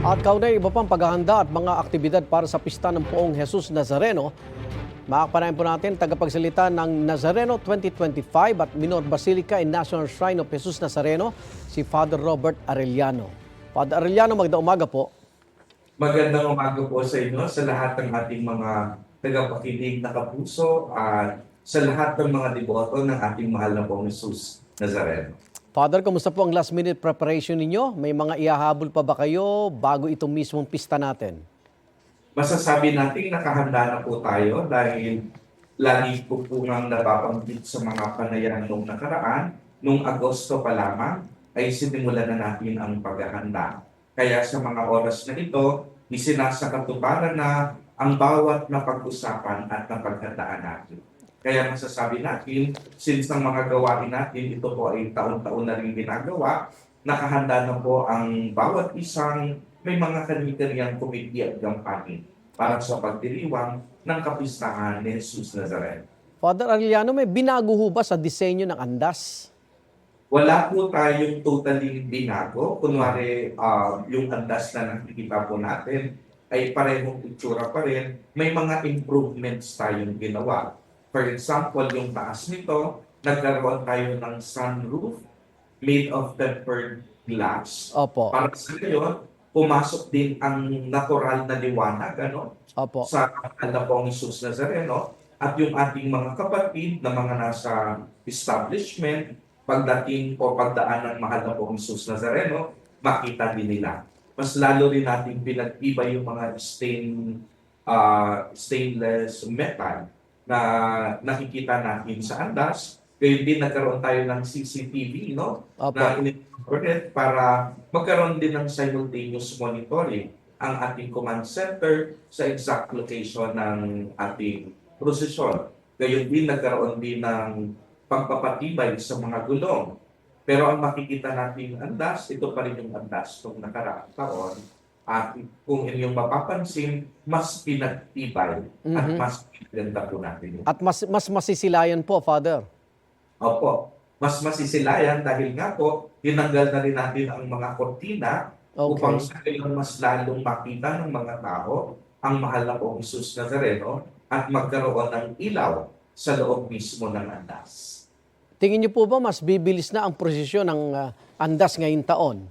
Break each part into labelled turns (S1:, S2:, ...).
S1: At kaunay iba pang paghahanda at mga aktibidad para sa pista ng Poong Jesus Nazareno. Makakapanayan po natin tagapagsalita ng Nazareno 2025 at Minor Basilica and National Shrine of Jesus Nazareno, si Father Robert Arellano. Father Arellano, magandang umaga po.
S2: Magandang umaga po sa inyo, sa lahat ng ating mga tagapakinig na kapuso at sa lahat ng mga deboto ng ating mahal na Poong Jesus Nazareno.
S1: Father, kamusta po ang last minute preparation ninyo? May mga ihahabol pa ba kayo bago itong mismong pista natin?
S2: Masasabi natin nakahanda na po tayo dahil lagi po ngang nababanggit sa mga panayam nung nakaraan, nung Agosto pa lamang ay sinimulan na natin ang paghahanda. Kaya sa mga oras na ito, isinasakatuparan na ang bawat napag-usapan at napaghandaan natin. Kaya masasabi natin, since ang mga gawain natin, ito po ay taon-taon na rin ginagawa, nakahanda na po ang bawat isang may mga kani-kaniyang komite at gampanin para sa pagdiriwang ng kapistahan ni Jesus Nazareno.
S1: Father Arellano, may binago ho ba sa disenyo ng andas?
S2: Wala po tayong totally binago. Kunwari, yung andas na nakikita po natin ay parehong itsura pa rin. May mga improvements tayong ginawa. For example, yung taas nito, nagkaroon tayo ng sunroof made of tempered glass.
S1: Opo.
S2: Para sa ngayon, pumasok din ang natural na liwanag
S1: Opo.
S2: sa Pong Jesus Nazareno at yung ating mga kapatid na mga nasa establishment, pagdating o pagdaan ng mahal na Pong Jesus Nazareno, makita din nila. Mas lalo rin natin pinag-iba yung mga stainless metal na nakikita natin sa andas. Kaya din nagkaroon tayo ng CCTV,
S1: Opo.
S2: na in-incorporate para magkaroon din ng simultaneous monitoring ang ating command center sa exact location ng ating prosesyon. Gayon din nagkaroon din ng pagpapatibay sa mga gulong. Pero ang makikita natin andas, ito pa rin yung andas ng nakaraang taon. At kung inyong mapapansin, mas pinagtibay at mas pinaganda po natin.
S1: At mas masisilayan po, Father.
S2: Opo, mas masisilayan dahil nga po, tinanggal na rin natin ang mga kortina upang sa ngayon mas lalong makita ng mga tao ang mahal na Poong Jesus Nazareno at magkaroon ng ilaw sa loob mismo ng andas.
S1: Tingin niyo po ba mas bibilis na ang prosesyon ng andas ngayong taon?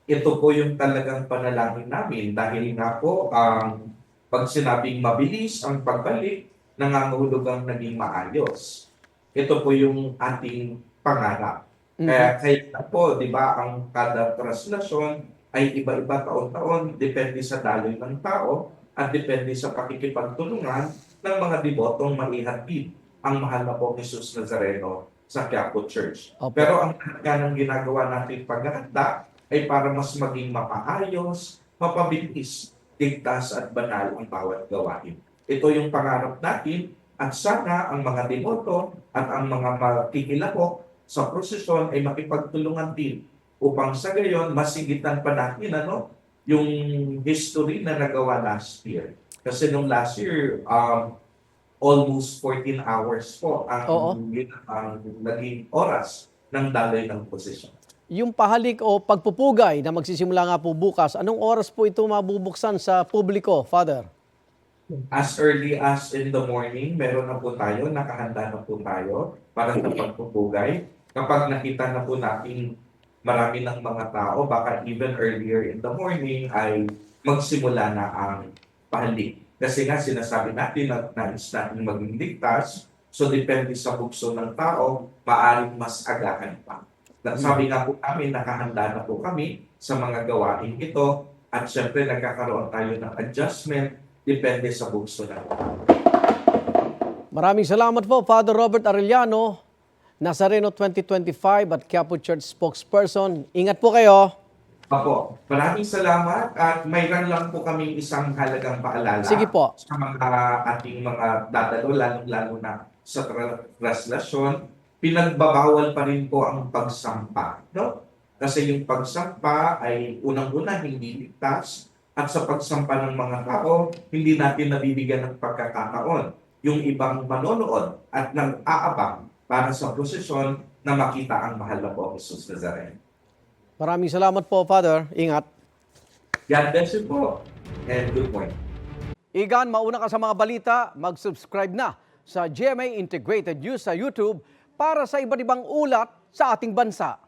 S2: Ito po yung talagang panalangin namin dahil nga po pag sinabing mabilis ang pagbalik, nangangahulugang naging maayos. Ito po yung ating pangarap. Kaya po, di ba, ang kada translasyon ay iba-iba taon-taon, depende sa daloy ng tao at depende sa pakikipagtulungan ng mga debotong maihatid ang mahal na Poong Jesus Nazareno sa Quiapo Church.
S1: Opo.
S2: Pero ang talaga ng ginagawa natin paghahanda ay para mas maging mapaayos, mapabilis, ligtas at banal ang bawat gawain. Ito yung pangarap natin at sana ang mga deboto at ang mga makikilahok sa prosesyon ay makipagtulungan din upang sa gayon masigitan pa natin yung history na nagawa last year. Kasi nung last year, almost 14 hours po ang naging oras ng daloy ng prosesyon.
S1: Yung pahalik o pagpupugay na magsisimula nga po bukas, anong oras po ito mabubuksan sa publiko, Father?
S2: As early as in the morning, meron na po tayo, nakahanda na po tayo para sa pagpupugay. Kapag nakita na po natin marami ng mga tao, baka even earlier in the morning ay magsimula na ang pahalik. Kasi nga sinasabi natin na nais natin maging ligtas, so depende sa bukso ng tao, maaaring mas agahan pa. Sabi nga po namin, nakahanda na po kami sa mga gawain ito at syempre nagkakaroon tayo ng adjustment depende sa bukso na po.
S1: Maraming salamat po, Father Robert Arellano, Nazareno 2025 at Quiapo Church spokesperson. Ingat po kayo.
S2: Apo, maraming salamat at mayroon lang po kami isang halagang paalala.
S1: Sige po.
S2: Sa mga ating mga dadalo, lalong-lalo na sa translasyon, pinagbabawal pa rin po ang pagsampa. Kasi yung pagsampa ay unang-una hindi ligtas at sa pagsampa ng mga tao, hindi natin nabibigyan ng pagkakataon yung ibang manonood at nang-aabang para sa prosesyon na makita ang mahal na Poong Jesus Nazareno.
S1: Maraming salamat po, Father. Ingat.
S2: God bless you po and good morning.
S1: Igan, mauna ka sa mga balita, mag-subscribe na sa GMA Integrated News sa YouTube para sa iba't ibang ulat sa ating bansa.